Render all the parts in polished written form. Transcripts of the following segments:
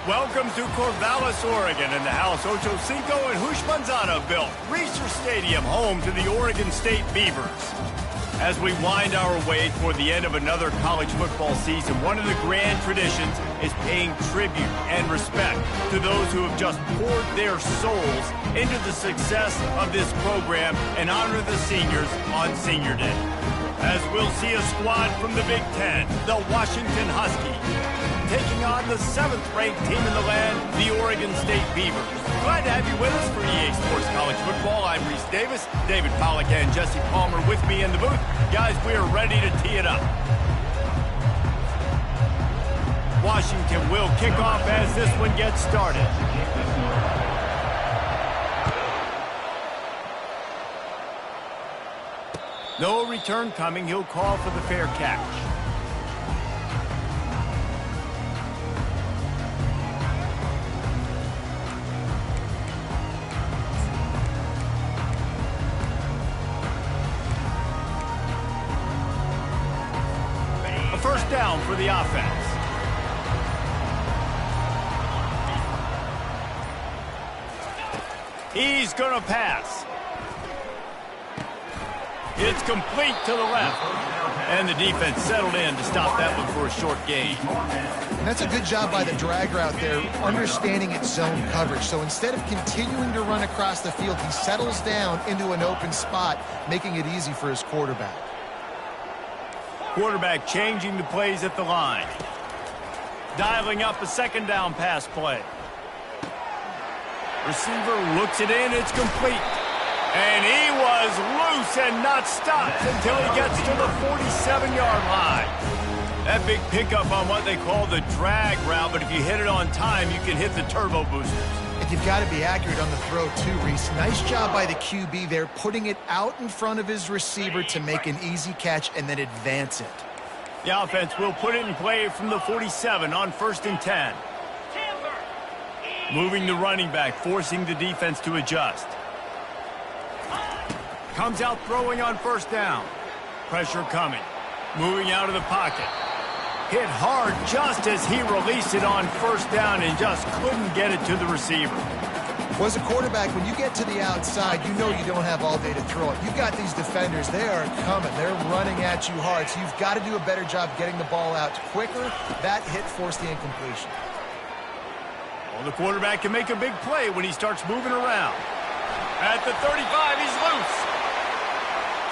Welcome to Corvallis, Oregon, in the house Ocho Cinco and Hoosh Manzana built. Reser Stadium, home to the Oregon State Beavers. As we wind our way toward the end of another college football season, one of the grand traditions is paying tribute and respect to those who have just poured their souls into the success of this program and honor the seniors on Senior Day. As we'll see a squad from the Big Ten, the Washington Huskies, taking on the 7th-ranked team in the land, the Oregon State Beavers. Glad to have you with us for EA Sports College Football. I'm Reese Davis, David Pollack and Jesse Palmer with me in the booth. Guys, we are ready to tee it up. Washington will kick off as this one gets started. No return coming. He'll call for the fair catch. First down for the offense. He's going to pass. It's complete to the left. And the defense settled in to stop that one for a short gain. And that's a good job by the drag route there, understanding its zone coverage. So instead of continuing to run across the field, he settles down into an open spot, making it easy for his quarterback. Quarterback changing the plays at the line. Dialing up a second down pass play. Receiver looks it in. It's complete. And he was loose and not stopped until he gets to the 47-yard line. That big pickup on what they call the drag route, but if you hit it on time, you can hit the turbo boosters. And you've got to be accurate on the throw too, Reese. Nice job by the QB there, putting it out in front of his receiver to make an easy catch and then advance it. The offense will put it in play from the 47 on 1st and 10. Moving the running back, forcing the defense to adjust. Comes out throwing on 1st down. Pressure coming. Moving out of the pocket. Hit hard just as he released it on 1st down and just couldn't get it to the receiver. Well, as a quarterback, when you get to the outside, you know you don't have all day to throw it. You've got these defenders. They are coming. They're running at you hard, so you've got to do a better job getting the ball out quicker. That hit forced the incompletion. Well, the quarterback can make a big play when he starts moving around. At the 35, he's loose.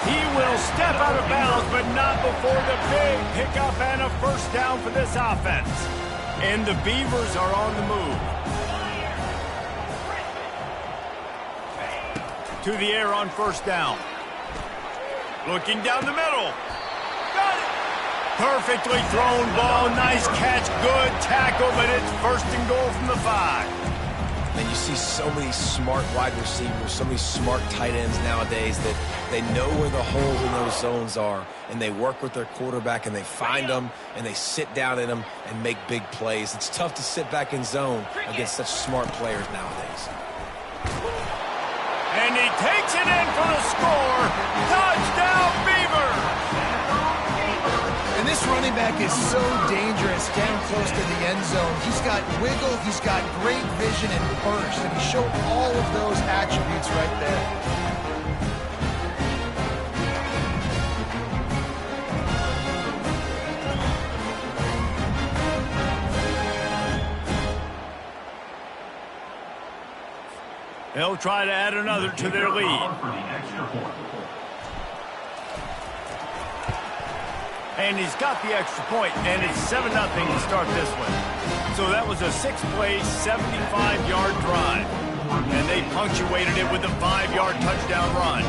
He will step out of bounds, but not before the big pickup and a 1st down for this offense. And the Beavers are on the move. To the air on 1st down. Looking down the middle. Got it. Perfectly thrown ball. Nice catch. Good tackle, but it's 1st and goal from the 5. And you see so many smart wide receivers, so many smart tight ends nowadays that they know where the holes in those zones are, and they work with their quarterback, and they find them, and they sit down in them and make big plays. It's tough to sit back in zone against such smart players nowadays. And he takes it in for the score. Touchdown, Beavers! And this running back is so dangerous down close to the end zone. He's got wiggle, he's got great vision and burst, and he showed all of those attributes right there. They'll try to add another to their lead. And he's got the extra point, and it's 7-0 to start this one. So that was a 6-play, 75-yard drive. And they punctuated it with a 5-yard touchdown run.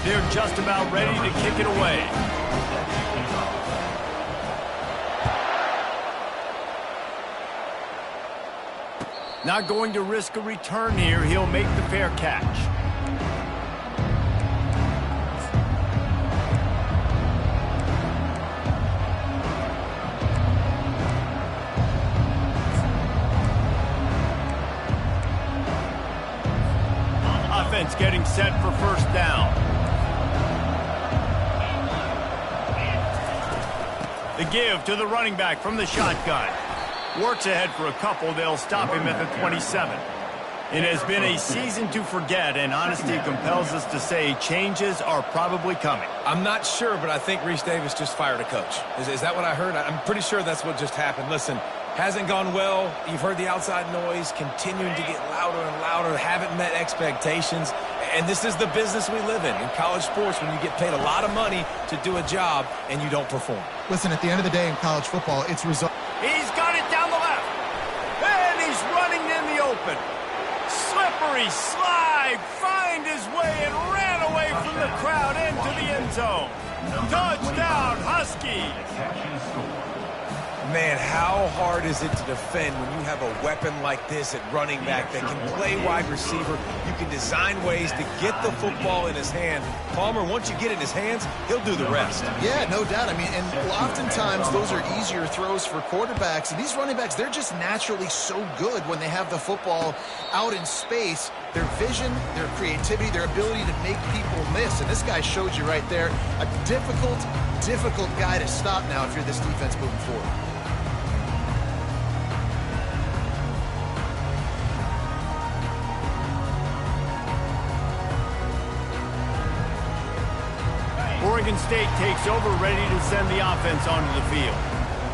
They're just about ready to kick it away. Not going to risk a return here. He'll make the fair catch. Offense getting set for 1st down. The give to the running back from the shotgun. Works ahead for a couple. They'll stop him at the 27. It has been a season to forget, and honesty compels us to say changes are probably coming. I'm not sure, but I think Reese Davis just fired a coach. Is that what I heard? I'm pretty sure that's what just happened. Listen, hasn't gone well. You've heard the outside noise, continuing to get louder and louder, haven't met expectations. And this is the business we live in college sports, when you get paid a lot of money to do a job and you don't perform. Listen, at the end of the day in college football, it's result. He's got it down the left. And he's running in the open. Slippery slide, find his way and ran away from the crowd into the end zone. Touchdown, Husky. Man, how hard is it to defend when you have a weapon like this at running back that can play wide receiver? You can design ways to get the football in his hand. Palmer, once you get it in his hands, he'll do the rest. Yeah, no doubt. I mean, and oftentimes those are easier throws for quarterbacks. And these running backs, they're just naturally so good when they have the football out in space. Their vision, their creativity, their ability to make people miss. And this guy showed you right there, a difficult guy to stop now if you're this defense moving forward. Oregon State takes over, ready to send the offense onto the field.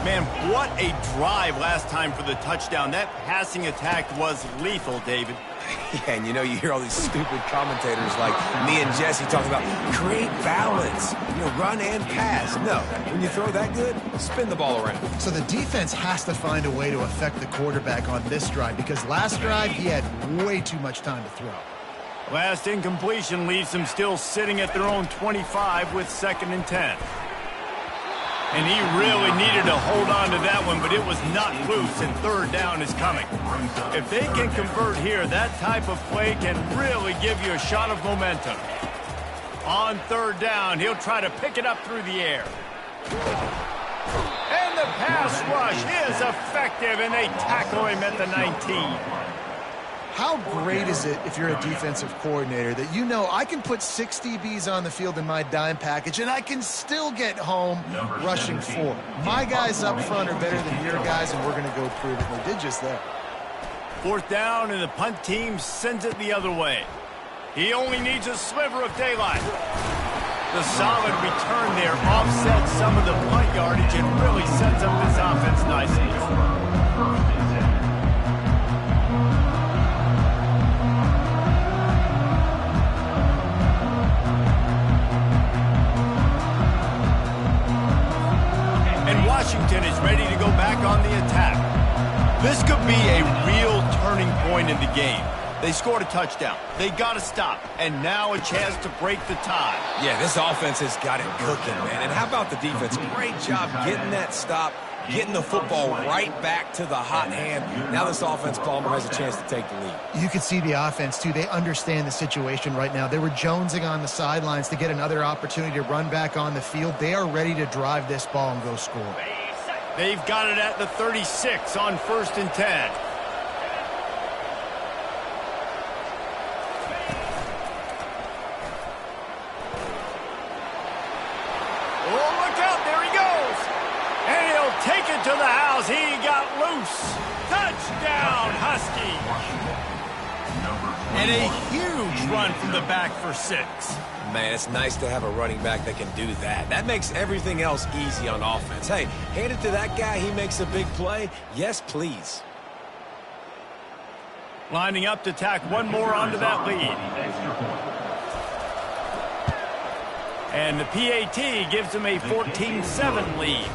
Man, what a drive last time for the touchdown. That passing attack was lethal, David. Yeah, and you know, you hear all these stupid commentators like me and Jesse talking about create balance, run and pass. No, when you throw that good, spin the ball around. So the defense has to find a way to affect the quarterback on this drive, because last drive he had way too much time to throw. Last incompletion leaves them still sitting at their own 25 with 2nd and 10. And he really needed to hold on to that one, but it was not loose, and 3rd down is coming. If they can convert here, that type of play can really give you a shot of momentum. On 3rd down, he'll try to pick it up through the air. And the pass rush is effective, and they tackle him at the 19. How great is it if you're a defensive coordinator that I can put 6 DBs on the field in my dime package and I can still get home rushing 4. My guys up front are better than your guys, and we're going to go prove it. And they did just that. 4th down, and the punt team sends it the other way. He only needs a sliver of daylight. The solid return there offsets some of the punt yardage and really sets up this offense nicely. Washington is ready to go back on the attack. This could be a real turning point in the game. They scored a touchdown. They got to stop. And now a chance to break the tie. Yeah, this offense has got it cooking, man. And how about the defense? Great job getting that stop, getting the football right back to the hot hand. Now this offense, Palmer, has a chance to take the lead. You can see the offense, too. They understand the situation right now. They were jonesing on the sidelines to get another opportunity to run back on the field. They are ready to drive this ball and go score. They've got it at the 36 on 1st and 10. Oh, look out. There he goes. And he'll take it to the house. He got loose. Touchdown, Husky. And a huge run from the back for 6. Man, it's nice to have a running back that can do that. That makes everything else easy on offense. Hey, hand it to that guy. He makes a big play. Yes, please. Lining up to tack one more onto that lead. And the PAT gives them a 14-7 lead.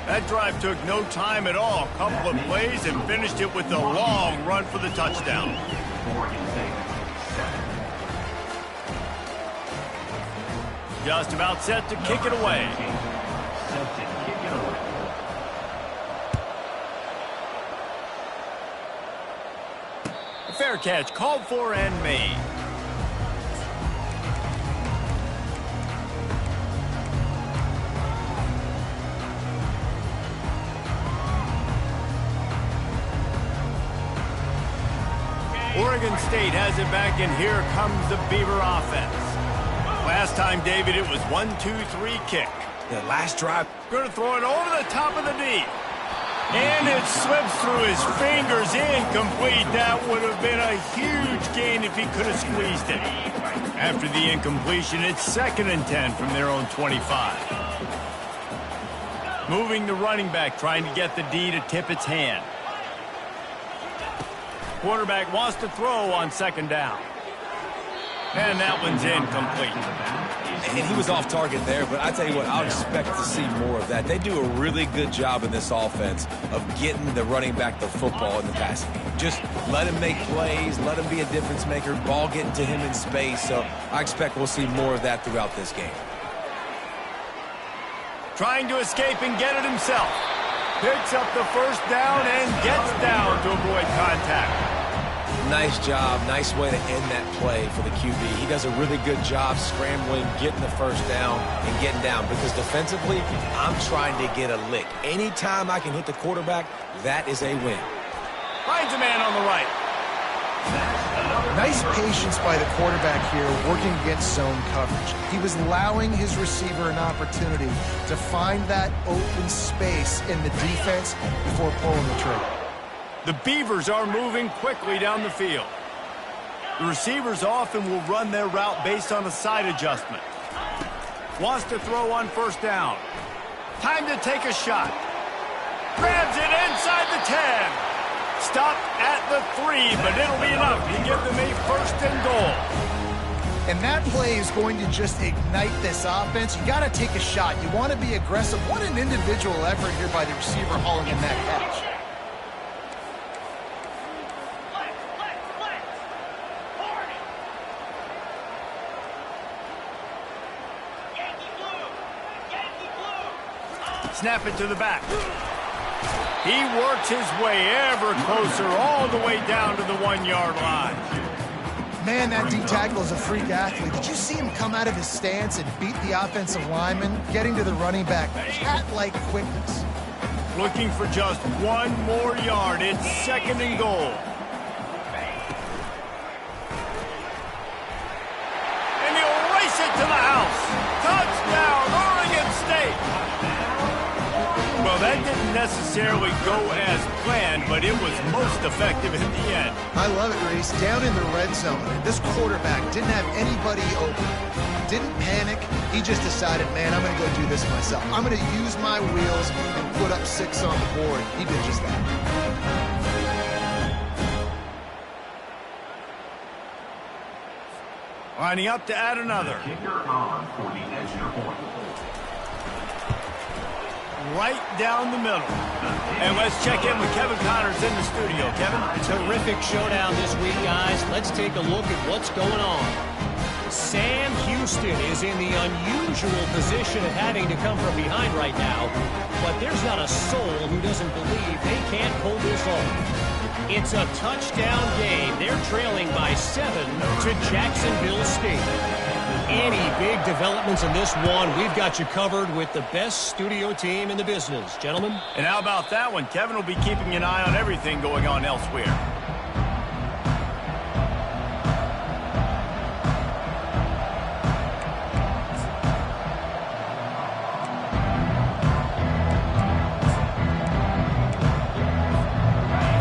That drive took no time at all. A couple of plays and finished it with a long run for the touchdown. Just about set to kick it away. A fair catch called for and made. Oregon State has it back, and here comes the Beaver offense. Last time, David, it was 1-2-3 kick. The last drive. Going to throw it over the top of the knee. And it slips through his fingers, incomplete. That would have been a huge gain if he could have squeezed it. After the incompletion, it's 2nd and 10 from their own 25. Moving the running back, trying to get the D to tip its hand. Quarterback wants to throw on 2nd down. And that one's incomplete. And he was off target there, but I tell you what, I'll expect to see more of that. They do a really good job in this offense of getting the running back the football in the passing game. Just let him make plays, let him be a difference maker, ball getting to him in space. So I expect we'll see more of that throughout this game. Trying to escape and get it himself. Picks up the 1st down and gets down to avoid contact. Nice job. Nice way to end that play for the QB. He does a really good job scrambling, getting the 1st down, and getting down. Because defensively, I'm trying to get a lick. Anytime I can hit the quarterback, that is a win. Finds a man on the right. Nice patience by the quarterback here working against zone coverage. He was allowing his receiver an opportunity to find that open space in the defense before pulling the trigger. The Beavers are moving quickly down the field. The receivers often will run their route based on a side adjustment. Wants to throw on 1st down. Time to take a shot. Grabs it inside the 10. Stop at the 3, but it'll be enough to give them a 1st and goal. And that play is going to just ignite this offense. You got to take a shot. You want to be aggressive. What an individual effort here by the receiver hauling in that catch. Snap it to the back. He works his way ever closer all the way down to the 1-yard line. Man, that D tackle is a freak athlete. Did you see him come out of his stance and beat the offensive lineman, getting to the running back? Cat-like quickness. Looking for just 1 more yard. It's 2nd and goal. And he'll race it to the house. Touchdown, Oregon State. Well, that didn't necessarily go as planned, but it was most effective in the end. I love it, Reese. Down in the red zone, this quarterback didn't have anybody open. Didn't panic. He just decided, man, I'm going to go do this myself. I'm going to use my wheels and put up 6 on the board. He did just that. Lining up to add another. Right down the middle. And let's check in with Kevin Connors in the studio. Kevin? Terrific showdown this week, guys. Let's take a look at what's going on. Sam Houston is in the unusual position of having to come from behind right now, but there's not a soul who doesn't believe they can't pull this off. It's a touchdown game. They're trailing by 7 to Jacksonville State. Any big developments in this one, we've got you covered with the best studio team in the business. Gentlemen? And how about that one? Kevin will be keeping an eye on everything going on elsewhere.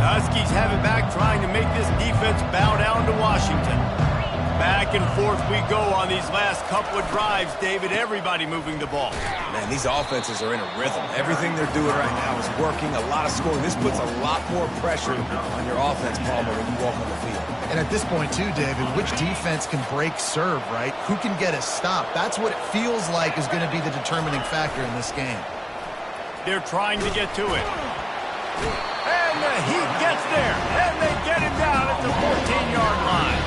Huskies have it back, trying to make this defense bow down to Washington. Back and forth we go on these last couple of drives, David. Everybody moving the ball. Man, these offenses are in a rhythm. Everything they're doing right now is working. A lot of scoring. This puts a lot more pressure on your offense, Palmer, when you walk on the field. And at this point, too, David, which defense can break serve, right? Who can get a stop? That's what it feels like is going to be the determining factor in this game. They're trying to get to it. And the Heat gets there. And they get him down at the 14-yard line.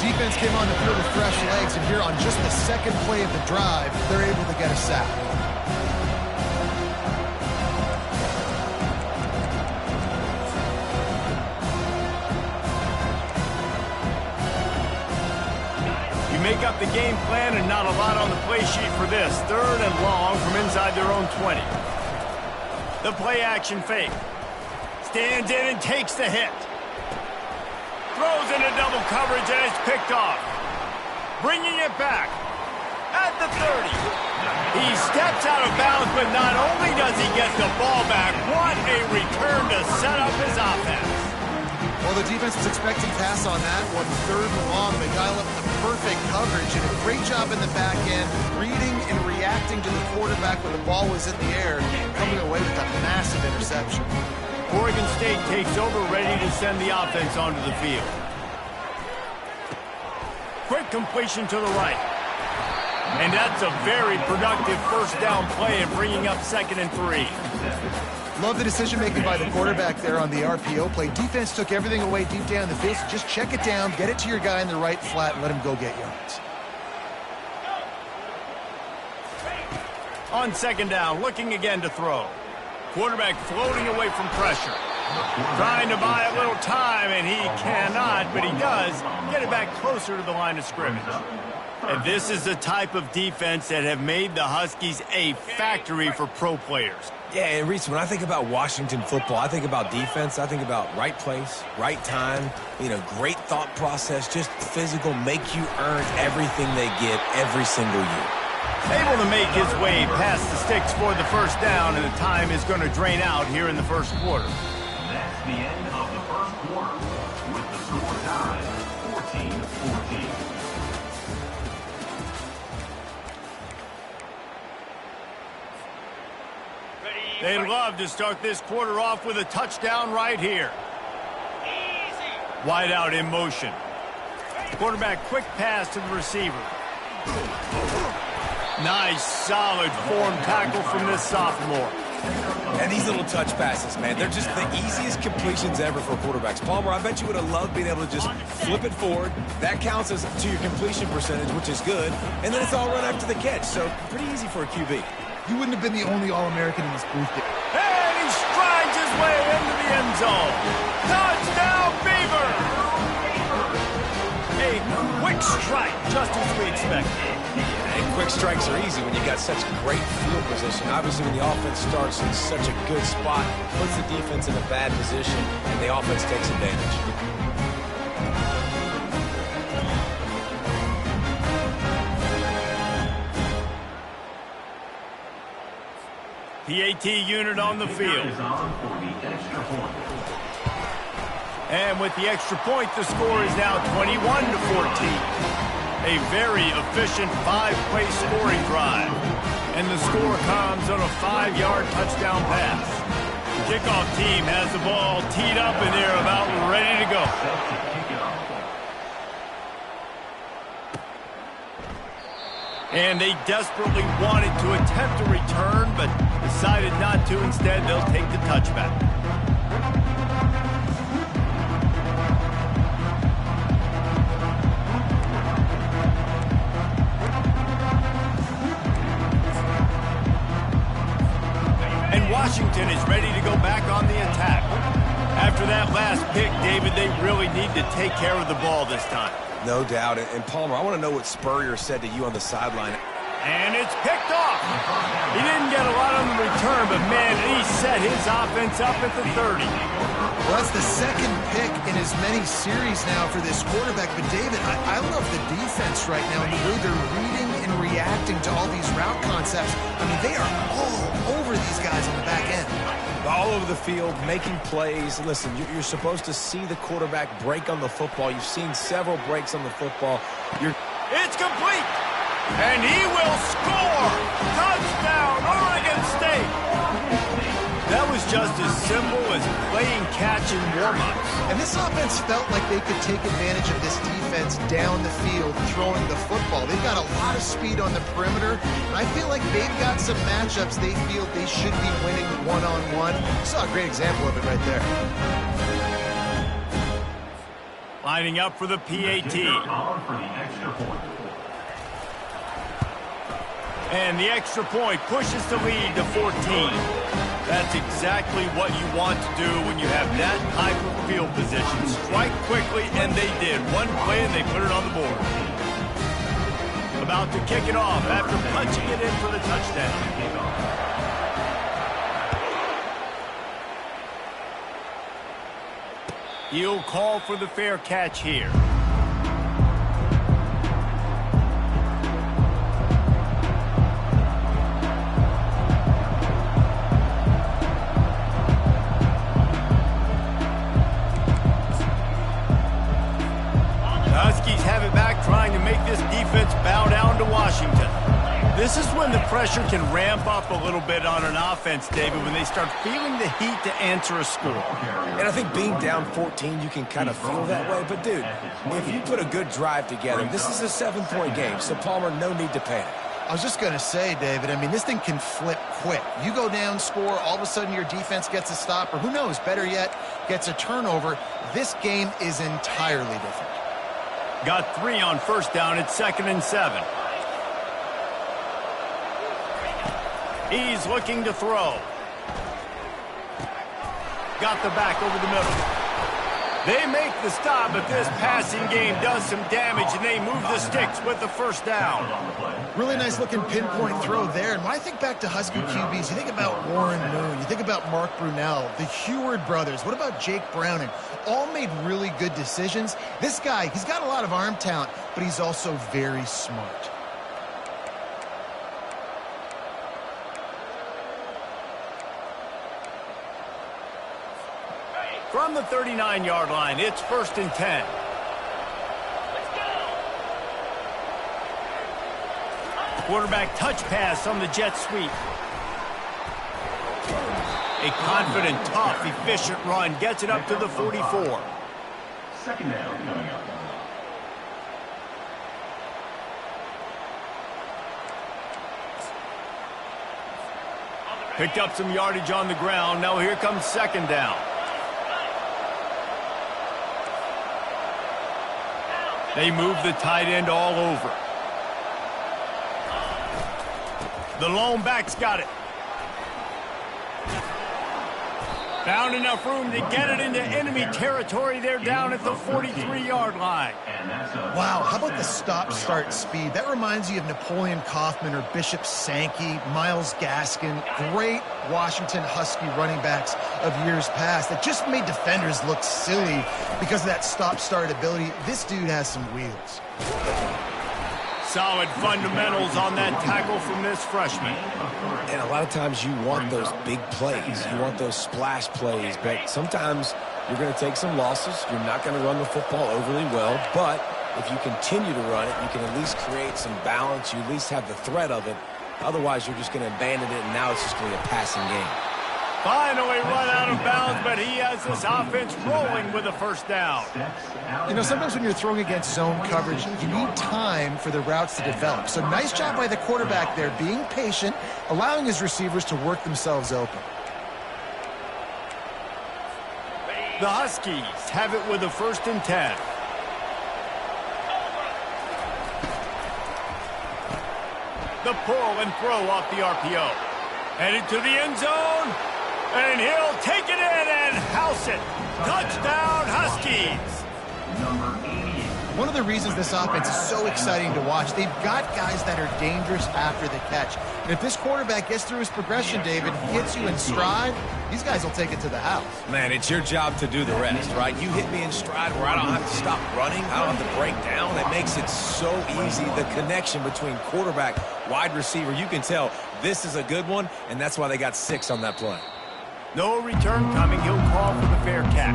Defense came on the field with fresh legs, and here on just the 2nd play of the drive, they're able to get a sack. You make up the game plan and not a lot on the play sheet for this. 3rd and long from inside their own 20. The play action fake. Stands in and takes the hit. Throws into double coverage and it's picked off. Bringing it back at the 30. He steps out of bounds, but not only does he get the ball back, what a return to set up his offense. Well, the defense was expecting pass on that one. 3rd and long. They dial up the perfect coverage, and a great job in the back end, reading and reacting to the quarterback when the ball was in the air, coming away with a massive interception. Oregon State takes over, ready to send the offense onto the field. Quick completion to the right. And that's a very productive first down play and bringing up 2nd and 3. Love the decision-making by the quarterback there on the RPO play. Defense took everything away deep down the field, so just check it down, get it to your guy in the right flat, and let him go get yards. On 2nd down, looking again to throw. Quarterback floating away from pressure. Trying to buy a little time, and he cannot, but he does get it back closer to the line of scrimmage. And this is the type of defense that have made the Huskies a factory for pro players. Yeah, and Reese, when I think about Washington football, I think about defense. I think about right place, right time, great thought process, just physical, make you earn everything they get every single year. Able to make his way past the sticks for the first down, and the time is going to drain out here in the first quarter. That's the end of the first quarter with the score tied 14-14. They'd love to start this quarter off with a touchdown right here. Wide out in motion. Quarterback quick pass to the receiver. Nice, solid form tackle from this sophomore. And these little touch passes, man, they're just the easiest completions ever for quarterbacks. Palmer, I bet you would have loved being able to just flip it forward. That counts as to your completion percentage, which is good. And then it's all run after the catch, so pretty easy for a QB. You wouldn't have been the only All-American in this booth. And he strides his way into the end zone. Touchdown, Beaver! A quick strike, just as we expected. And quick strikes are easy when you got such great field position. Obviously, when the offense starts in such a good spot, puts the defense in a bad position, and the offense takes advantage. PAT unit on the field. And with the extra point, the score is now 21-14. A very efficient 5-play scoring drive. And the score comes on a 5-yard touchdown pass. The kickoff team has the ball teed up and they're about ready to go. And they desperately wanted to attempt a return, but decided not to. Instead, they'll take the touchback. And Washington is ready to go back on the attack. After that last pick, David, they really need to take care of the ball this time. No doubt. And Palmer, I want to know what Spurrier said to you on the sideline. And it's picked off. He didn't get a lot on the return, but, man, he set his offense up at the 30. Well, that's the second pick in as many series now for this quarterback. But, David, I love the defense right now and the way they're reading and reacting to all these route concepts. I mean, they are all over these guys on the back end. All over the field, making plays. Listen, you're supposed to see the quarterback break on the football. You've seen several breaks on the football. It's complete. And he will score. Touchdown, Oregon State. That was just as simple as playing catch in warm-ups. And this offense felt like they could take advantage of this defense down the field, throwing the football. They've got a lot of speed on the perimeter, and I feel like they've got some matchups they feel they should be winning one-on-one. You saw a great example of it right there. Lining up for the PAT. And the extra point pushes the lead to 14. That's exactly what you want to do when you have that type of field position. Strike quickly, and they did. One play, and they put it on the board. About to kick it off after punching it in for the touchdown. He'll call for the fair catch here. trying to make this defense bow down to Washington. This is when the pressure can ramp up a little bit on an offense, David, when they start feeling the heat to answer a score. And I think being down 14, you can kind of feel that way. But, dude, if you put a good drive together, this is a 7-point game, so Palmer, no need to panic. I was just going to say, David, I mean, this thing can flip quick. You go down, score, all of a sudden your defense gets a stop, or who knows, better yet, gets a turnover. This game is entirely different. Got 3 on first down. It's 2nd and 7. He's looking to throw. Got the back over the middle. They make the stop, but this passing game does some damage, and they move the sticks with the first down. Really nice looking pinpoint throw there. And when I think back to Husky QBs, you think about Warren Moon, you think about Mark Brunell, the Heward brothers. What about Jake Browning? All made really good decisions. This guy, he's got a lot of arm talent, but he's also very smart. From the 39-yard line, it's 1st and 10. Quarterback touch pass on the jet sweep. A confident, tough, efficient run gets it up to the 44. 2nd down coming up. Picked up some yardage on the ground. Now here comes 2nd down. They move the tight end all over. The lone back's got it. Found enough room to get it into enemy territory. They're down at the 43-yard line. Wow, how about the stop-start speed? That reminds you of Napoleon Kaufman or Bishop Sankey, Myles Gaskin, great Washington Husky running backs of years past that just made defenders look silly because of that stop-start ability. This dude has some wheels. Solid fundamentals on that tackle from this freshman. And a lot of times you want those big plays. You want those splash plays. But sometimes you're going to take some losses. You're not going to run the football overly well. But if you continue to run it, you can at least create some balance. You at least have the threat of it. Otherwise, you're just going to abandon it, and now it's just going to be a passing game. Finally run out of bounds, but he has this offense rolling with a first down. You know, sometimes when you're throwing against zone coverage, you need time for the routes to develop. So nice job by the quarterback there, being patient, allowing his receivers to work themselves open. The Huskies have it with a 1st and 10. The pull and throw off the RPO. Headed to the end zone. And he'll take it in and house it. Touchdown, Huskies. Number 88. One of the reasons this offense is so exciting to watch, they've got guys that are dangerous after the catch. And if this quarterback gets through his progression, David, gets you in stride, these guys will take it to the house. Man, it's your job to do the rest, right? You hit me in stride where I don't have to stop running. I don't have to break down. It makes it so easy. The connection between quarterback, wide receiver, you can tell this is a good one, and that's why they got 6 on that play. No return coming. He'll call for the fair catch.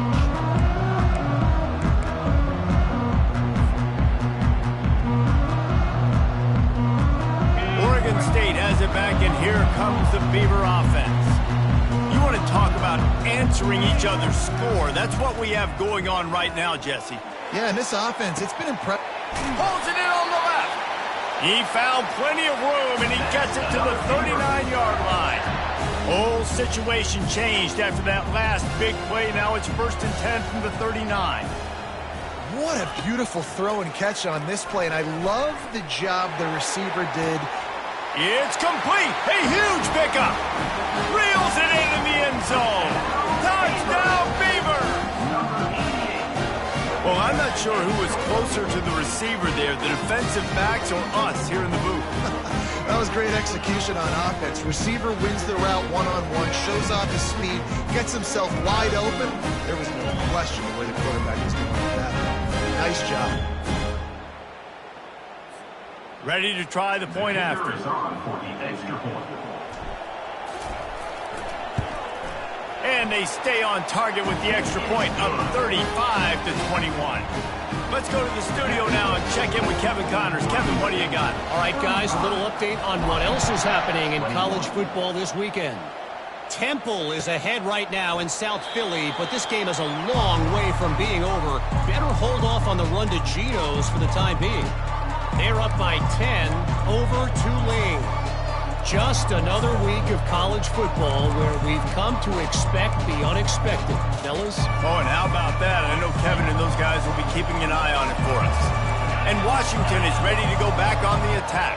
Oregon State has it back, and here comes the Beaver offense. You want to talk about answering each other's score. That's what we have going on right now, Jesse. Yeah, and this offense, it's been impressive. Holds it in on the left. He found plenty of room, and he gets it to the 39-yard line. Whole situation changed after that last big play. Now it's 1st and 10 from the 39. What a beautiful throw and catch on this play, and I love the job the receiver did. It's complete. A huge pickup. Reels it in the end zone. Touchdown, Beaver. Well, I'm not sure who was closer to the receiver there, the defensive backs or us here in the booth. That was great execution on offense. Receiver wins the route one-on-one, shows off his speed, gets himself wide open. There was no question of where the quarterback was going with that. Nice job. Ready to try the point after. And they stay on target with the extra point, up 35-21. Let's go to the studio now and check in with Kevin Connors. Kevin, what do you got? All right, guys, a little update on what else is happening in college football this weekend. Temple is ahead right now in South Philly, but this game is a long way from being over. Better hold off on the run to Geno's for the time being. They're up by 10 over Tulane. Just another week of college football where we've come to expect the unexpected. Fellas? Oh, and how about that? I know Kevin and those guys will be keeping an eye on it for us. And Washington is ready to go back on the attack.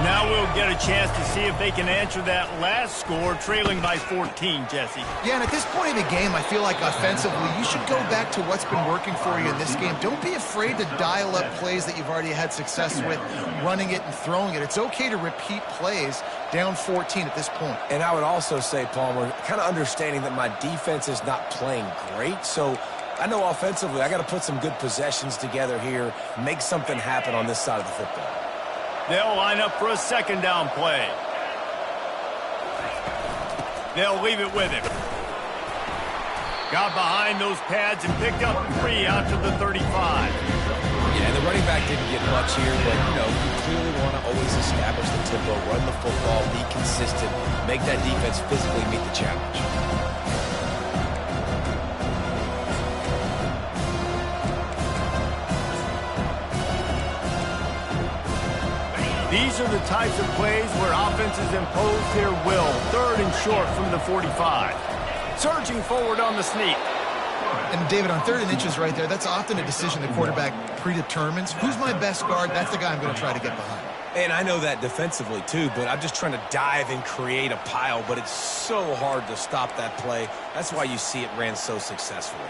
Now we'll get a chance to see if they can answer that last score, trailing by 14, Jesse. Yeah, and at this point in the game, I feel like offensively, you should go back to what's been working for you in this game. Don't be afraid to dial up plays that you've already had success with, running it and throwing it. It's okay to repeat plays down 14 at this point. And I would also say, Palmer, kind of understanding that my defense is not playing great, so I know offensively I got to put some good possessions together here, make something happen on this side of the football. They'll line up for a second down play. They'll leave it with him. Got behind those pads and picked up 3 out to the 35. Yeah, and the running back didn't get much here, but, you clearly want to always establish the tempo, run the football, be consistent, make that defense physically meet the challenge. These are the types of plays where offenses impose their will. 3rd and short from the 45. Surging forward on the sneak. And David, on 3rd and inches right there, that's often a decision the quarterback predetermines. Who's my best guard? That's the guy I'm going to try to get behind. And I know that defensively too, but I'm just trying to dive and create a pile, but it's so hard to stop that play. That's why you see it ran so successfully.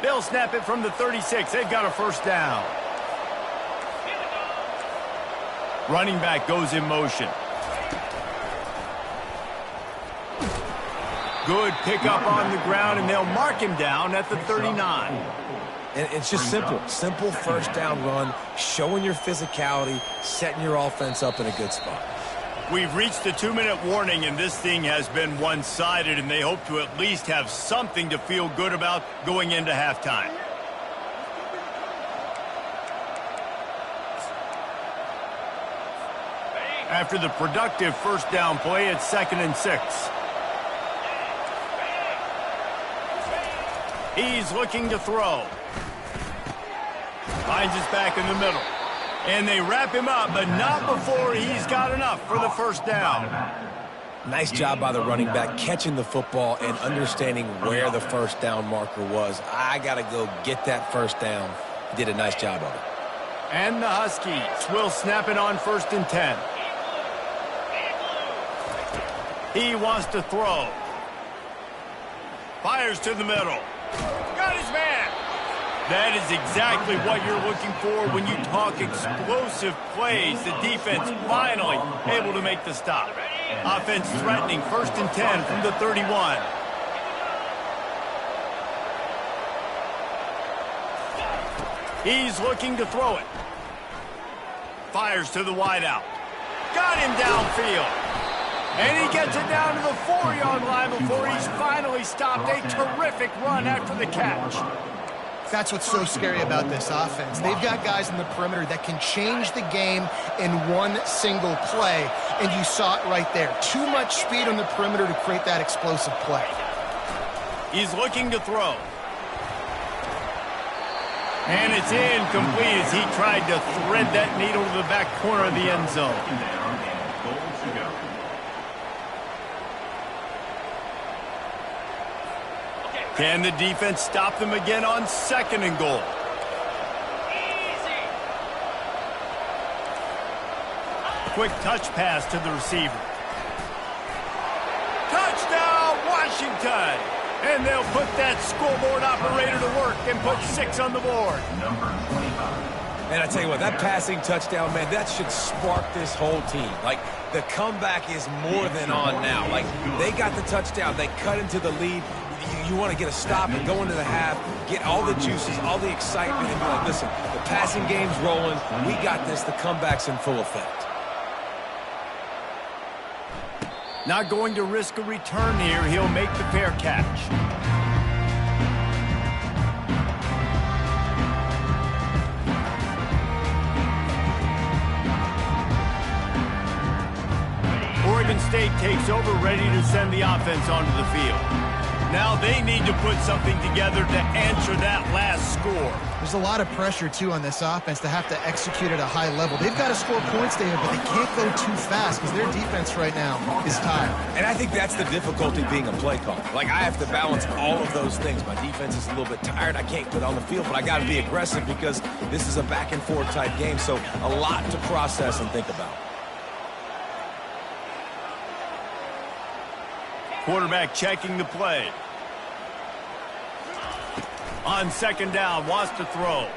They'll snap it from the 36. They've got a first down. Running back goes in motion. Good pickup on the ground, and they'll mark him down at the 39. And it's just simple. Simple first down run, showing your physicality, setting your offense up in a good spot. We've reached the 2-minute warning, and this thing has been one-sided, and they hope to at least have something to feel good about going into halftime. After the productive first down play, it's 2nd and 6. He's looking to throw. Finds his back in the middle. And they wrap him up, but not before he's got enough for the first down. Nice job by the running back catching the football and understanding where the first down marker was. I got to go get that first down. He did a nice job of it. And the Huskies will snap it on 1st and 10. He wants to throw. Fires to the middle. Got his man. That is exactly what you're looking for when you talk explosive plays. The defense finally able to make the stop. Offense threatening 1st and 10 from the 31. He's looking to throw it. Fires to the wideout. Got him downfield. And he gets it down to the 4-yard line before he's finally stopped. A terrific run after the catch. That's what's so scary about this offense. They've got guys in the perimeter that can change the game in one single play, and you saw it right there. Too much speed on the perimeter to create that explosive play. He's looking to throw. And it's incomplete as he tried to thread that needle to the back corner of the end zone. Can the defense stop them again on 2nd and goal? Quick touch pass to the receiver. Touchdown, Washington! And they'll put that scoreboard operator to work and put 6 on the board. Number 25. And I tell you what, that passing touchdown, man, that should spark this whole team. Like, the comeback is more than on now. Like, they got the touchdown. They cut into the lead. You want to get a stop and go into the half, get all the juices, all the excitement, and be like, listen, the passing game's rolling. We got this. The comeback's in full effect. Not going to risk a return here. He'll make the fair catch. Oregon State takes over, ready to send the offense onto the field. Now they need to put something together to answer that last score. There's a lot of pressure, too, on this offense to have to execute at a high level. They've got to score points, David, but they can't go too fast because their defense right now is tired. And I think that's the difficulty being a play caller. Like, I have to balance all of those things. My defense is a little bit tired. I can't put on the field, but I got to be aggressive because this is a back-and-forth type game, so a lot to process and think about. Quarterback checking the play. On second down, wants to throw.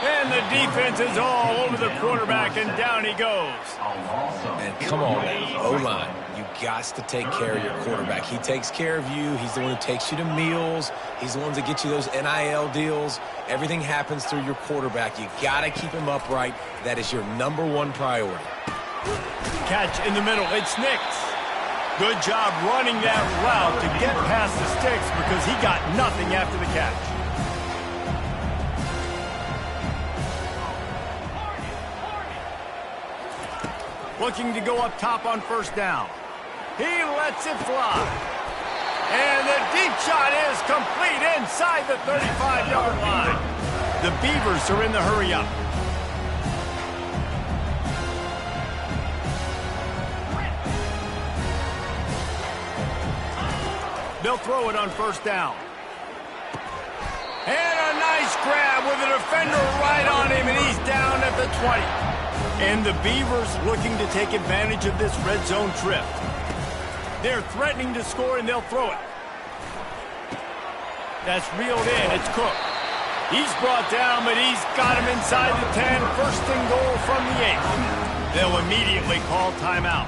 And the defense is all over the quarterback, and down he goes. And come on, man, O-line. You got to take care of your quarterback. He takes care of you. He's the one who takes you to meals. He's the one that gets you those NIL deals. Everything happens through your quarterback. You got to keep him upright. That is your #1 priority. Catch in the middle. It's Nix. Good job running that route to get past the sticks because he got nothing after the catch. Looking to go up top on first down. He lets it fly. And the deep shot is complete inside the 35-yard line. The Beavers are in the hurry up. They'll throw it on first down. And a nice grab with a defender right on him, and he's down at the 20. And the Beavers looking to take advantage of this red zone trip. They're threatening to score, and they'll throw it. That's reeled in. It's Cook. He's brought down, but he's got him inside the 10. First and goal from the 8. They'll immediately call timeout.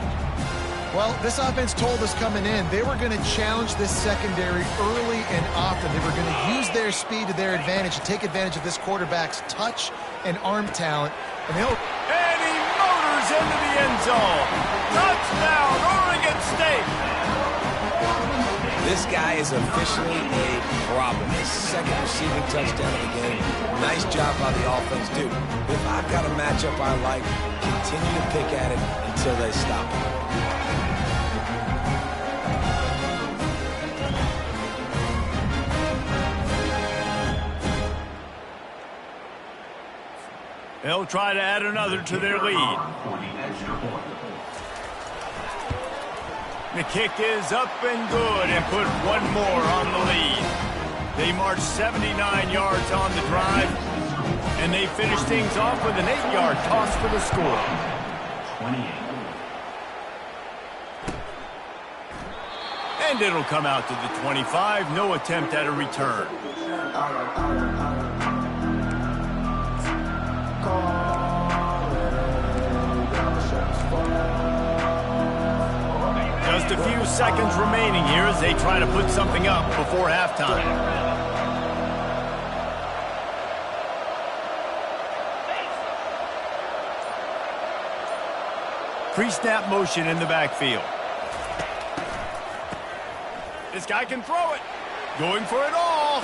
Well, this offense told us coming in they were going to challenge this secondary early and often. They were going to use their speed to their advantage and take advantage of this quarterback's touch and arm talent. And he motors into the end zone. Touchdown, Oregon State. This guy is officially a problem. His second receiving touchdown of the game. Nice job by the offense, dude. If I've got a matchup I like, continue to pick at it until they stop it. They'll try to add another to their lead. The kick is up and good and put one more on the lead. They march 79 yards on the drive, and they finish things off with an 8-yard toss for the score. 28. And it'll come out to the 25. No attempt at a return. Just a few seconds remaining here as they try to put something up before halftime. Pre-snap motion in the backfield. This guy can throw it. Going for it all.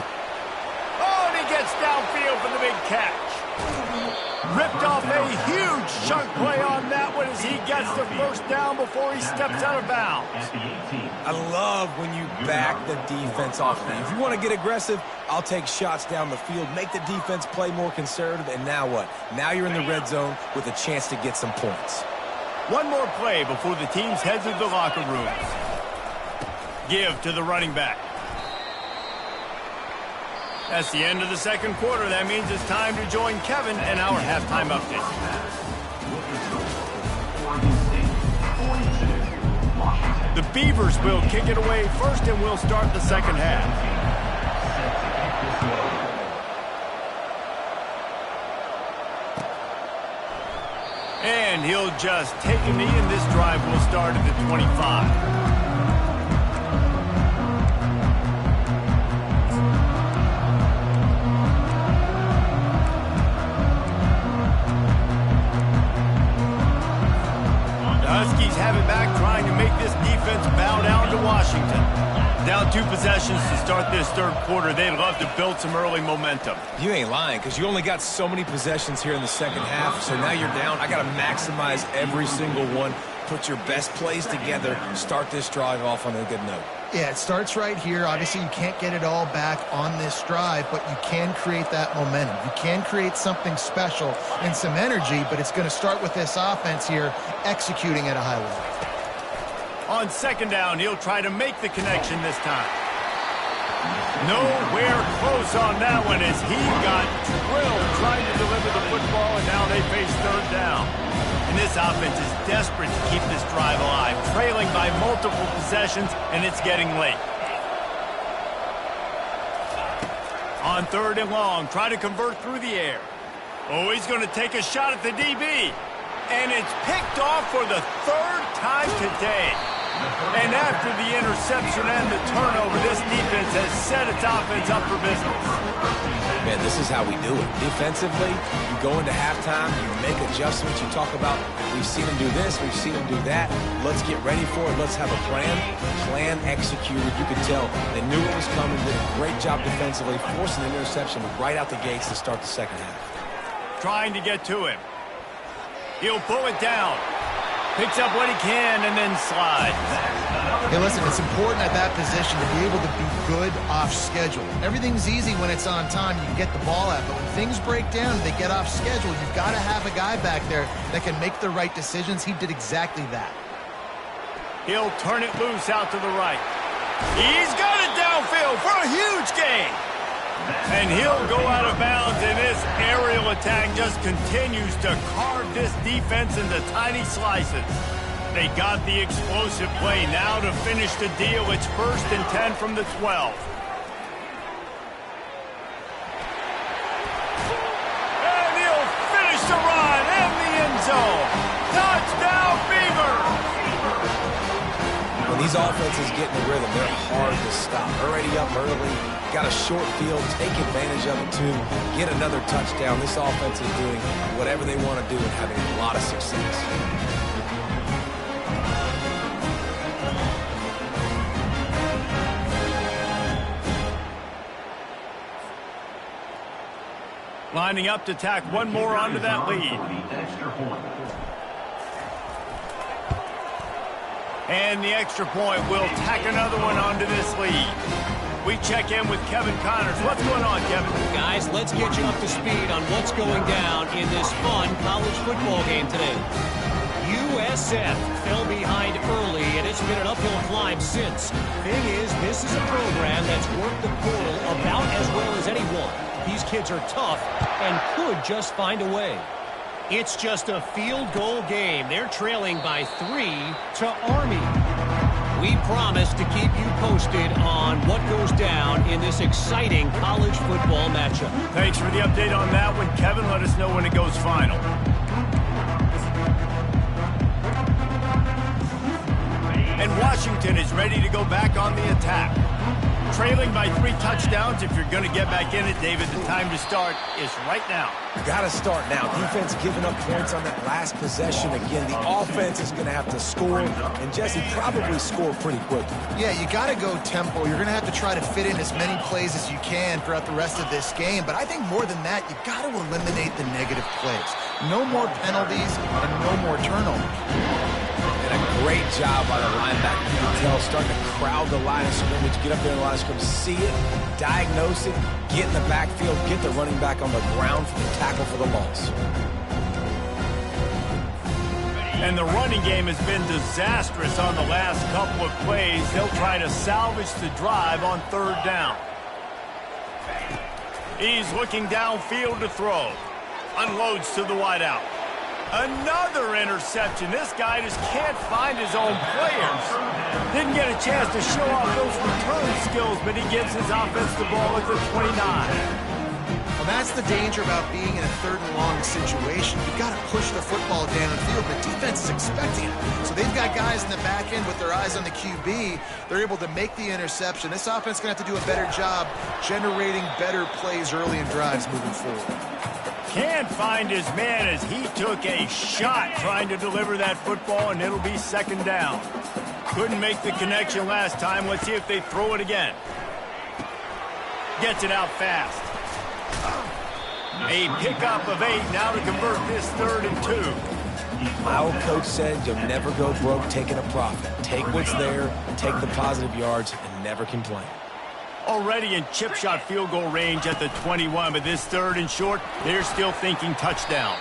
Oh, and he gets downfield for the big catch. Ripped off a huge chunk play on that one as he gets the first down before he steps out of bounds. I love when you back the defense off. If you want to get aggressive, I'll take shots down the field, make the defense play more conservative, and now what? Now you're in the red zone with a chance to get some points. One more play before the teams head to the locker rooms. Give to the running back. That's the end of the second quarter. That means it's time to join Kevin and our halftime update. The Beavers will kick it away first, and we'll start the second half. And he'll just take a knee, and this drive will start at the 25. Huskies have it back, trying to make Washington. Down 2 possessions to start this third quarter. They'd love to build some early momentum. You ain't lying, because you only got so many possessions here in the second half, so now you're down. I got to maximize every single one, put your best plays together, start this drive off on a good note. Yeah, it starts right here. Obviously, you can't get it all back on this drive, but you can create that momentum. You can create something special and some energy, but it's going to start with this offense here executing at a high level. On second down, he'll try to make the connection this time. Nowhere close on that one as he got drilled trying to deliver the football, and now they face third down. And this offense is desperate to keep this drive alive, trailing by multiple possessions, and it's getting late. On third and long, try to convert through the air. Oh, he's going to take a shot at the DB. And it's picked off for the third time today. And after the interception and the turnover, this defense has set its offense up for business. Man, this is how we do it. Defensively, you go into halftime, you make adjustments, you talk about, we've seen them do this, we've seen them do that. Let's get ready for it. Let's have a plan. Plan executed. You could tell they knew it was coming, did a great job defensively, forcing an interception right out the gates to start the second half. Trying to get to him. He'll pull it down. Picks up what he can and then slides. Hey, listen, it's important at that position to be able to be good off schedule. Everything's easy when it's on time. You can get the ball out. But when things break down, they get off schedule. You've got to have a guy back there that can make the right decisions. He did exactly that. He'll turn it loose out to the right. He's got it downfield for a huge gain. And he'll go out of bounds, and this aerial attack just continues to carve this defense into tiny slices. They got the explosive play now to finish the deal. It's 1st and 10 from the 12. And he'll finish the run in the end zone. Touchdown, Beavers! When these offenses get in the rhythm, they're hard to stop. Already up early, got a short field, take advantage of it too, get another touchdown. This offense is doing whatever they want to do and having a lot of success. Lining up to tack one more onto that lead. And the extra point will tack another one onto this lead. We check in with Kevin Connors. What's going on, Kevin? Guys, let's get you up to speed on what's going down in this fun college football game today. USF fell behind early, and it's been an uphill climb since. Thing is, this is a program that's worked the portal about as well as anyone. These kids are tough and could just find a way. It's just a field goal game. They're trailing by 3 to Army. We promise to keep you posted on what goes down in this exciting college football matchup. Thanks for the update on that one, Kevin. Let us know when it goes final. And Washington is ready to go back on the attack. Trailing by 3 touchdowns. If you're going to get back in it, David, the time to start is right now. Got to start now. Defense giving up points on that last possession. Again, the offense is going to have to score, and Jesse probably score pretty quick. Yeah, you got to go tempo. You're going to have to try to fit in as many plays as you can throughout the rest of this game. But I think more than that, you got to eliminate the negative plays. No more penalties and no more turnovers. And a great job by the linebacker. You can tell, starting to crowd the line of scrimmage, get up there in the line of scrimmage, see it, diagnose it, get in the backfield, get the running back on the ground for the tackle for the loss. And the running game has been disastrous on the last couple of plays. They'll try to salvage the drive on third down. He's looking downfield to throw. Unloads to the wideout. Another interception. This guy just can't find his own players. Didn't get a chance to show off those return skills, but he gives his offense the ball at the 29. Well, that's the danger about being in a third and long situation. You've got to push the football downfield. The defense is expecting it. So they've got guys in the back end with their eyes on the QB. They're able to make the interception. This offense is going to have to do a better job generating better plays early in drives moving forward. Can't find his man as he took a shot trying to deliver that football, and it'll be second down. Couldn't make the connection last time. Let's see if they throw it again. Gets it out fast. A pickup of 8 now to convert this 3rd and 2. My old coach said you'll never go broke taking a profit. Take what's there, take the positive yards, and never complain. Already in chip shot field goal range at the 21, but this 3rd and short, they're still thinking touchdown.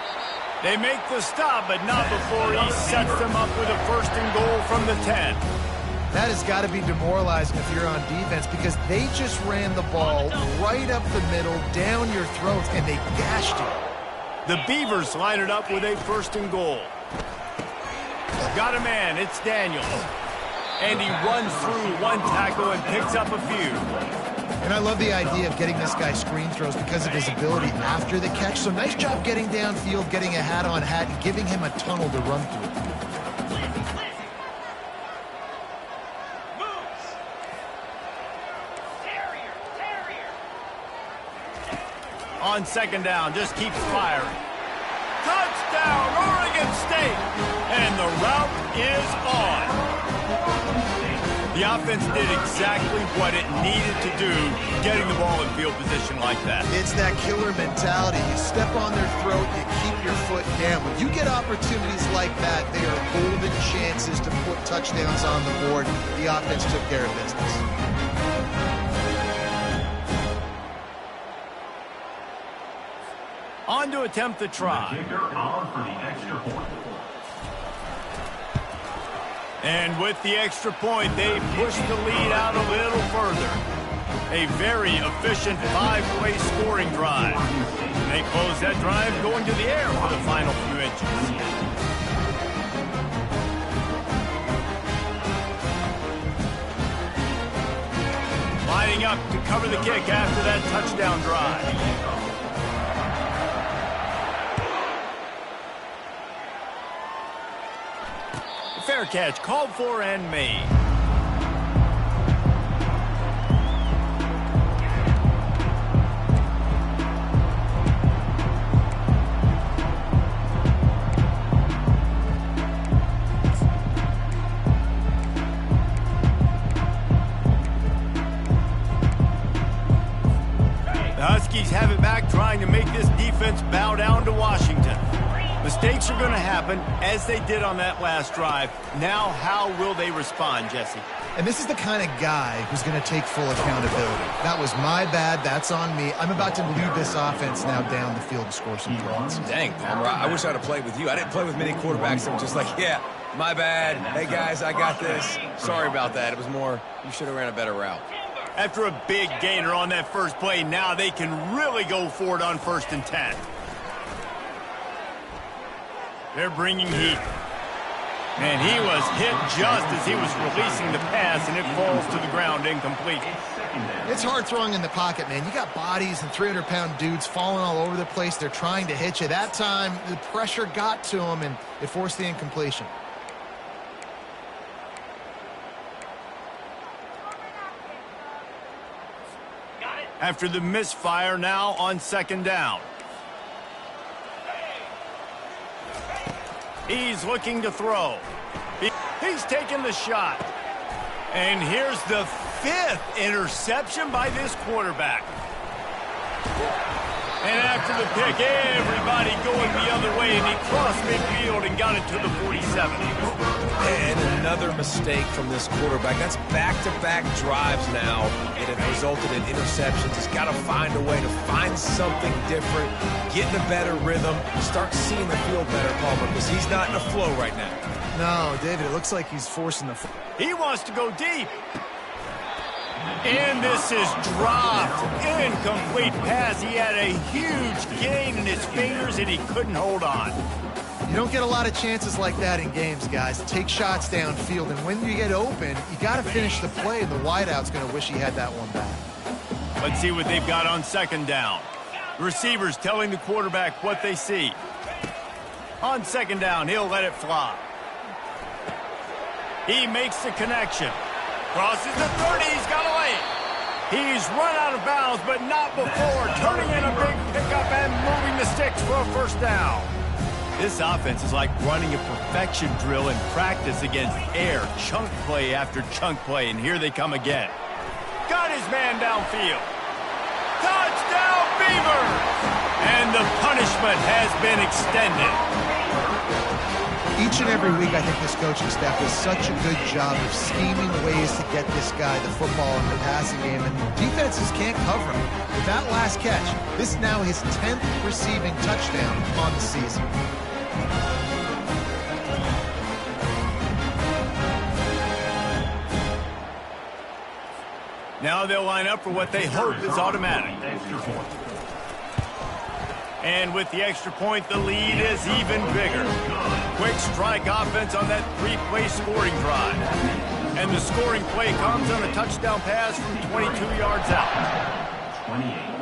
They make the stop, but not before he sets them up with a 1st and goal from the 10. That has got to be demoralizing if you're on defense because they just ran the ball right up the middle, down your throats, and they gashed you. The Beavers line it up with a 1st and goal. Got a man, it's Daniels. And he runs through one tackle and picks up a few. And I love the idea of getting this guy screen throws because of his ability after the catch. So nice job getting downfield, getting a hat-on-hat, and giving him a tunnel to run through. On 2nd down, just keeps firing. Touchdown, Oregon State! And the route is on. The offense did exactly what it needed to do, getting the ball in field position like that. It's that killer mentality. You step on their throat, you keep your foot down. When you get opportunities like that, they are golden chances to put touchdowns on the board. The offense took care of business. On to attempt the try. Kicker on for the extra point. And with the extra point, they push the lead out a little further. A very efficient 5-play scoring drive. And they close that drive going to the air for the final few inches. Lining up to cover the kick after that touchdown drive. Fair catch, called for and made. The Huskies have it back, trying to make this defense bow down to Washington. Mistakes are going to happen, as they did on that last drive. Now, how will they respond, Jesse? And this is the kind of guy who's going to take full accountability. That was my bad. That's on me. I'm about to lead this offense now down the field to score some points. Dang, Palmer, I wish I'd have played with you. I didn't play with many quarterbacks that were just like, yeah, my bad. Hey, guys, I got this. Sorry about that. It was more, you should have ran a better route. After a big gainer on that first play, now they can really go for it on 1st and 10. They're bringing heat. And he was hit just as he was releasing the pass, and it falls to the ground incomplete. It's hard throwing in the pocket, man. You got bodies and 300-pound dudes falling all over the place. They're trying to hit you. That time, the pressure got to him, and it forced the incompletion. After the misfire, now on 2nd down. He's looking to throw. He's taking the shot. And here's the 5th interception by this quarterback. And after the pick, everybody going the other way, and he crossed midfield and got it to the 47. And another mistake from this quarterback. That's back-to-back drives now that have resulted in interceptions. He's got to find a way to find something different, get in a better rhythm, start seeing the field better, Palmer, because he's not in a flow right now. No, David, it looks like he's forcing the... He wants to go deep. And this is dropped. Incomplete pass. He had a huge gain in his fingers, and he couldn't hold on. You don't get a lot of chances like that in games, guys. Take shots downfield, and when you get open, you got to finish the play. The wideout's going to wish he had that one back. Let's see what they've got on 2nd down. Receivers telling the quarterback what they see. On 2nd down, he'll let it fly. He makes the connection. Crosses the 30, he's got away. He's run out of bounds, but not before turning in a big pickup and moving the sticks for a 1st down. This offense is like running a perfection drill in practice against air, chunk play after chunk play, and here they come again. Got his man downfield. Touchdown, Beavers! And the punishment has been extended. Each and every week, I think this coaching staff does such a good job of scheming ways to get this guy the football in the passing game, and defenses can't cover him. With that last catch, this is now his 10th receiving touchdown on the season. Now they'll line up for what they hope is automatic. And with the extra point, the lead is even bigger. Quick strike offense on that three-play scoring drive. And the scoring play comes on a touchdown pass from 22 yards out. 28.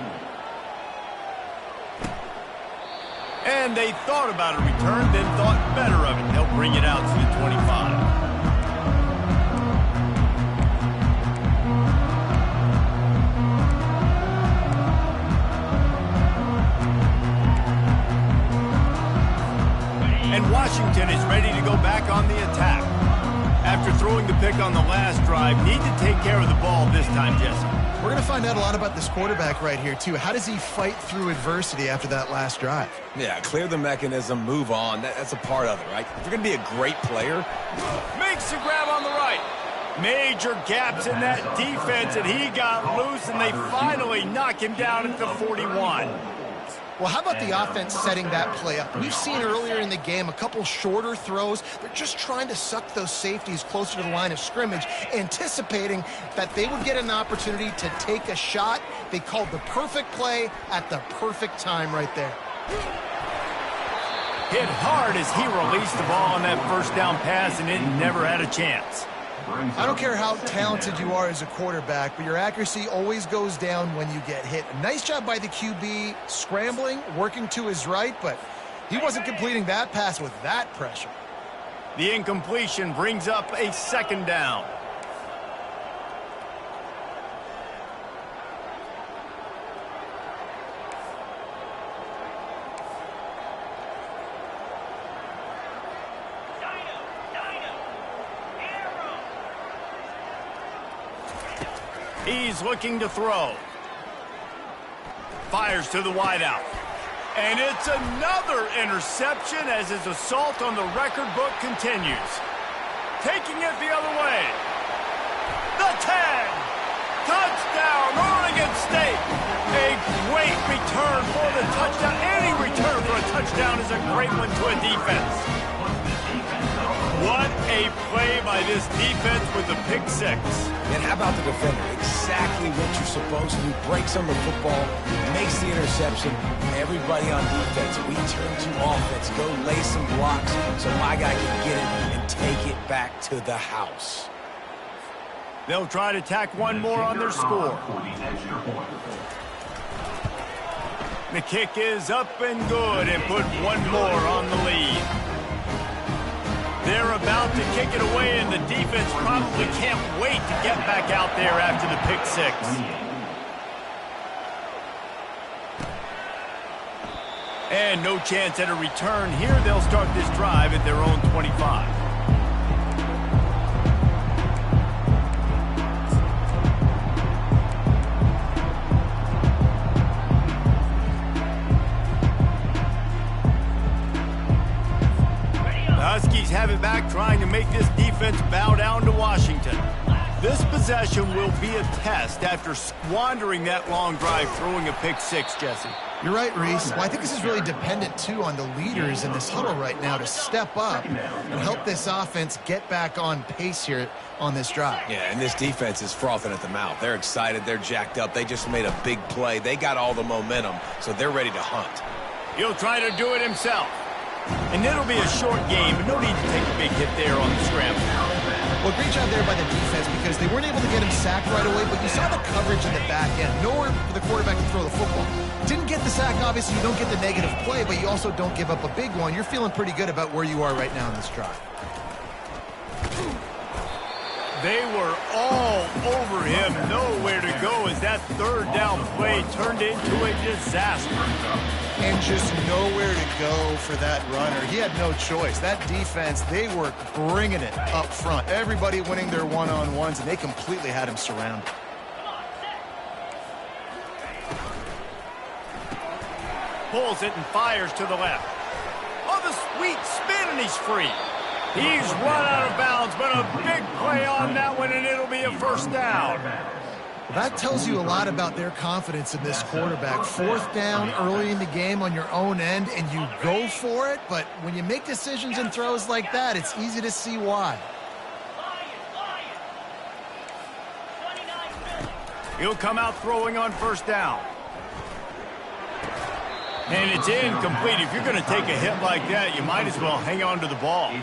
And they thought about a return, then thought better of it. They'll bring it out to the 25. And Washington is ready to go back on the attack. After throwing the pick on the last drive, need to take care of the ball this time, Jesse. We're going to find out a lot about this quarterback right here, too. How does he fight through adversity after that last drive? Yeah, clear the mechanism, move on. That's a part of it, right? If you're going to be a great player. Makes the grab on the right. Major gaps in that defense, and he got loose, and they finally knock him down at the 41. Well, how about the offense setting that play up? We've seen earlier in the game a couple shorter throws. They're just trying to suck those safeties closer to the line of scrimmage, anticipating that they would get an opportunity to take a shot. They called the perfect play at the perfect time right there. Hit hard as he released the ball on that first down pass, and it never had a chance. I don't care how talented you are as a quarterback, but your accuracy always goes down when you get hit. Nice job by the QB scrambling, working to his right, but he wasn't completing that pass with that pressure. The incompletion brings up a second down. He's looking to throw. Fires to the wideout. And it's another interception as his assault on the record book continues. Taking it the other way. The 10. Touchdown, Oregon State. A great return for the touchdown. Any return for a touchdown is a great one to a defense. What a play by this defense with the pick six. And how about the defender? Exactly what you're supposed to do. Breaks on the football, makes the interception. Everybody on defense, we turn to offense. Go lay some blocks so my guy can get it and take it back to the house. They'll try to tack one more on their score. The kick is up and good and put one more on the lead. They're about to kick it away, and the defense probably can't wait to get back out there after the pick six. And no chance at a return here. They'll start this drive at their own 25. Huskies have it back, trying to make this defense bow down to Washington. This possession will be a test after squandering that long drive, throwing a pick six, Jesse. You're right, Reese. Well, I think this is really dependent, too, on the leaders in this huddle right now to step up and help this offense get back on pace here on this drive. Yeah, and this defense is frothing at the mouth. They're excited. They're jacked up. They just made a big play. They got all the momentum, so they're ready to hunt. He'll try to do it himself. And it'll be a short game, but no need to take a big hit there on the scramble. Well, great job there by the defense because they weren't able to get him sacked right away, but you saw the coverage in the back end. Nowhere for the quarterback to throw the football. Didn't get the sack, obviously. You don't get the negative play, but you also don't give up a big one. You're feeling pretty good about where you are right now in this drive. They were all over him, nowhere to go as that third down play turned into a disaster. And just nowhere to go for that runner. He had no choice. That defense, they were bringing it up front. Everybody winning their one-on-ones, and they completely had him surrounded. Pulls it and fires to the left. Oh, the sweet spin, and he's free. He's run out of bounds, but a big play on that one, and it'll be a first down. Well, that tells you a lot about their confidence in this quarterback. Fourth down early in the game on your own end, and you go for it, but when you make decisions and throws like that, it's easy to see why. He'll come out throwing on first down. And it's incomplete. If you're going to take a hit like that, you might as well hang on to the ball.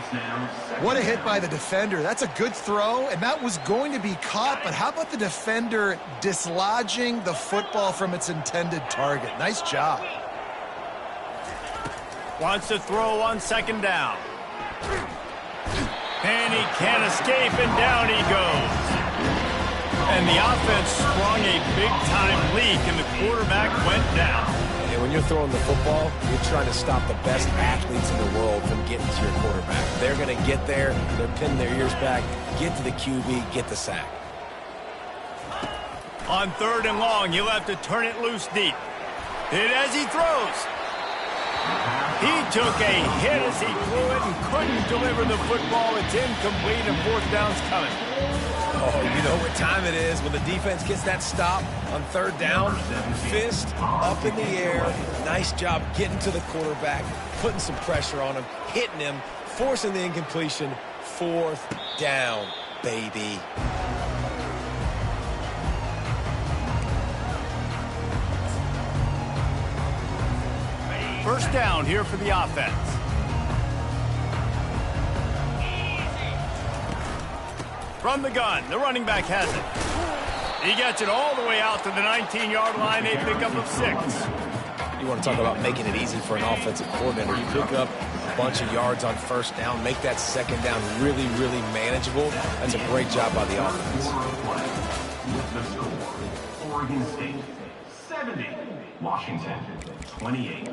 What a hit by the defender. That's a good throw, and that was going to be caught, but how about the defender dislodging the football from its intended target? Nice job. Wants to throw on second down. And he can't escape, and down he goes. And the offense sprung a big-time leak, and the quarterback went down. And when you're throwing the football, you're trying to stop the best athletes in the world from getting to your quarterback. They're going to get there. They're pinning their ears back, get to the QB, get the sack. On third and long, he'll have to turn it loose deep. Hit as he throws. He took a hit as he threw it and couldn't deliver the football. It's incomplete, and fourth down's coming. Oh, you know what time it is when the defense gets that stop on third down. Fist up in the air. Nice job getting to the quarterback, putting some pressure on him, hitting him, forcing the incompletion. Fourth down, baby. First down here for the offense. From the gun, the running back has it. He gets it all the way out to the 19-yard line, a pickup of 6. You want to talk about making it easy for an offensive coordinator. You pick up a bunch of yards on first down, make that second down really, really manageable. That's a great job by the offense. With the score, Oregon State 70, Washington 28.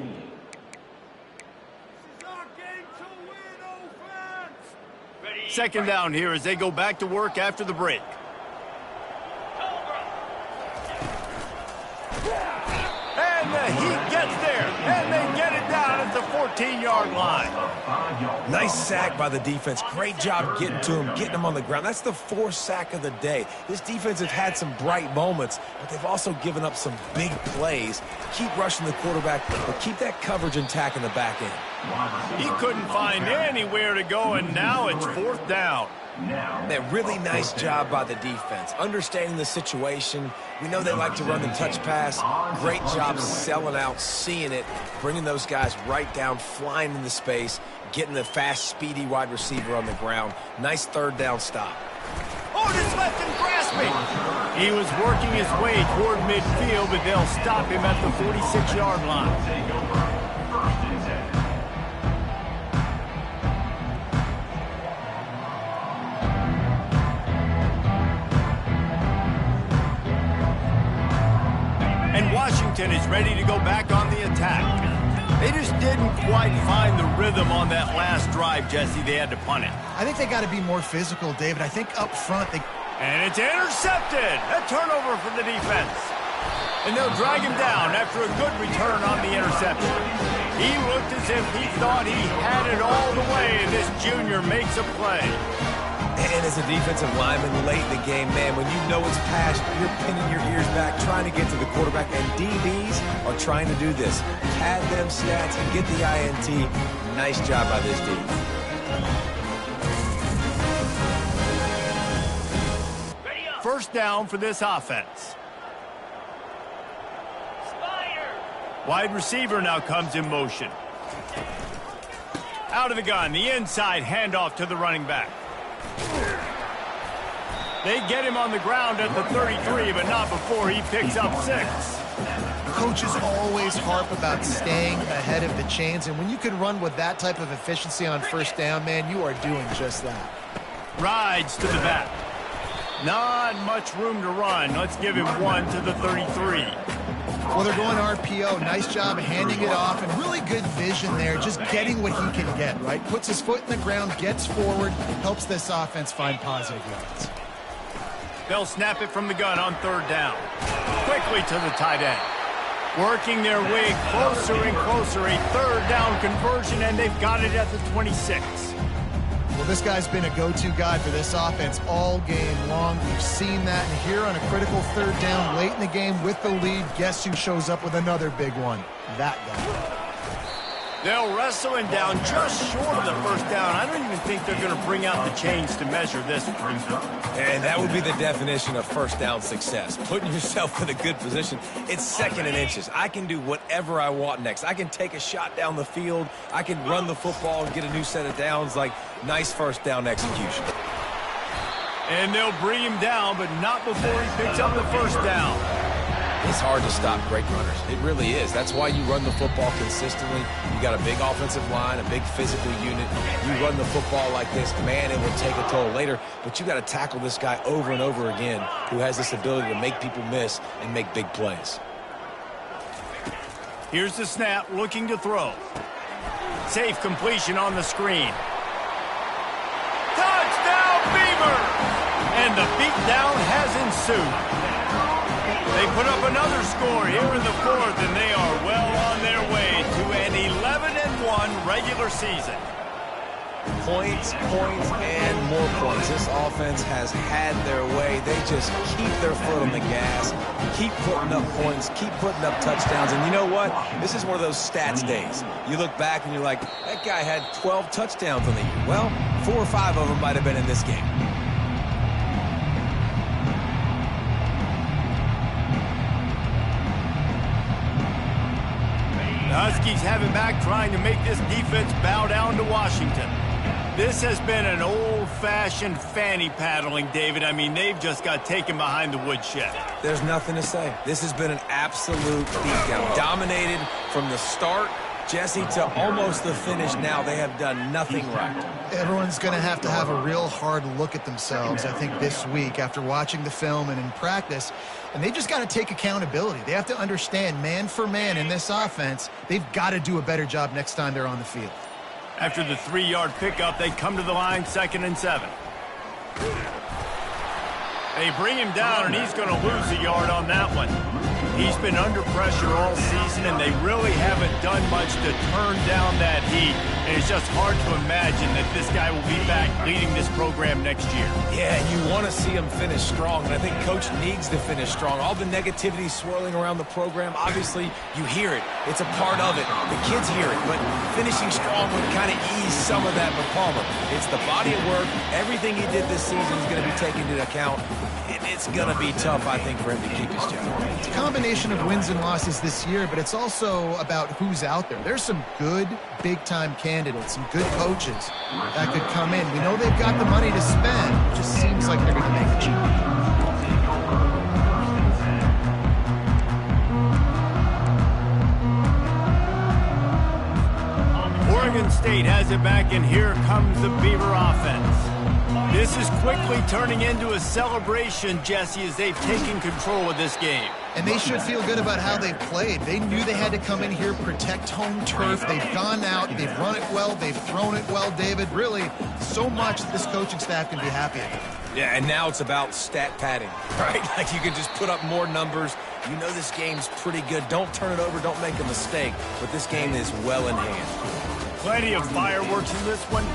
Second down here as they go back to work after the break. And the Heat gets there, and they get it down at the 14-yard line. Nice sack by the defense. Great job getting to him, getting him on the ground. That's the 4th sack of the day. This defense has had some bright moments, but they've also given up some big plays. Keep rushing the quarterback, but keep that coverage intact in the back end. He couldn't find anywhere to go, and now it's fourth down. Man, really nice job by the defense. Understanding the situation. We know they like to run the touch pass. Great job selling out, seeing it, bringing those guys right down, flying into space, getting the fast, speedy wide receiver on the ground. Nice third down stop. Oh, just left him grasping. He was working his way toward midfield, but they'll stop him at the 46-yard line. And Washington is ready to go back on the attack. They just didn't quite find the rhythm on that last drive, Jesse. They had to punt it. I think they got to be more physical, David. I think up front they... And it's intercepted. A turnover for the defense. And they'll drag him down after a good return on the interception. He looked as if he thought he had it all the way, and this junior makes a play. And as a defensive lineman late in the game, man, when you know it's past, you're pinning your ears back, trying to get to the quarterback, and DBs are trying to do this. Pad them stats and get the INT. Nice job by this D. First down for this offense. Wide receiver now comes in motion. Out of the gun, the inside handoff to the running back. They get him on the ground at the 33, but not before he picks up 6. Coaches always harp about staying ahead of the chains, and when you can run with that type of efficiency on first down, man, you are doing just that. Rides to the back. Not much room to run. Let's give him 1 to the 33. Well, they're going RPO. Nice job handing it off, and really good vision there, just getting what he can get, right? Puts his foot in the ground, gets forward, helps this offense find positive yards. They'll snap it from the gun on 3rd down. Quickly to the tight end. Working their way closer and closer. A 3rd down conversion, and they've got it at the 26. Well, this guy's been a go-to guy for this offense all game long. We've seen that, and here on a critical 3rd down late in the game with the lead, guess who shows up with another big one? That guy. They'll wrestle him down just short of the 1st down. I don't even think they're going to bring out the chains to measure this one. And that would be the definition of 1st down success, putting yourself in a good position. It's 2nd and inches. I can do whatever I want next. I can take a shot down the field. I can run the football and get a new set of downs. Like, nice 1st down execution. And they'll bring him down, but not before he picks up the 1st down. It's hard to stop great runners. It really is. That's why you run the football consistently. You got a big offensive line, a big physical unit. You run the football like this, man, it will take a toll later. But you got to tackle this guy over and over again who has this ability to make people miss and make big plays. Here's the snap, looking to throw. Safe completion on the screen. Touchdown, Beavers! And the beatdown has ensued. They put up another score here in the 4th, and they are well on their way to an 11-1 regular season. Points, and more points. This offense has had their way. They just keep their foot on the gas, keep putting up points, keep putting up touchdowns. And you know what? This is one of those stats days. You look back and you're like, that guy had 12 touchdowns on the year. Well, 4 or 5 of them might have been in this game. The Huskies have it back, trying to make this defense bow down to Washington. This has been an old-fashioned fanny paddling, David. I mean, they've just got taken behind the woodshed. There's nothing to say. This has been an absolute beatdown. Dominated from the start, Jesse, to almost the finish now. They have done nothing right. Everyone's going to have a real hard look at themselves, I think, this week after watching the film and in practice. And they just got to take accountability. They have to understand, man for man in this offense, they've got to do a better job next time they're on the field. After the 3-yard pickup, they come to the line, 2nd and 7. They bring him down, and he's going to lose a yard on that one. He's been under pressure all season, and they really haven't done much to turn down that heat. And it's just hard to imagine that this guy will be back leading this program next year. Yeah, you want to see him finish strong, and I think Coach needs to finish strong. All the negativity swirling around the program, obviously, you hear it. It's a part of it. The kids hear it, but finishing strong would kind of ease some of that with Palmer. It's the body of work. Everything he did this season is going to be taken into account. And it's going to be tough, I think, for him to keep his job. It's a combination of wins and losses this year, but it's also about who's out there. There's some good big-time candidates, some good coaches that could come in. We know they've got the money to spend. It just seems like they're going to make a change. Oregon State has it back, and here comes the Beaver offense. This is quickly turning into a celebration, Jesse, as they've taken control of this game. And they should feel good about how they've played. They knew they had to come in here, protect home turf. They've gone out, they've run it well, they've thrown it well, David. Really, so much that this coaching staff can be happy about. Yeah, and now it's about stat padding, right? Like you can just put up more numbers. You know this game's pretty good. Don't turn it over, don't make a mistake. But this game is well in hand. Plenty of fireworks in this one.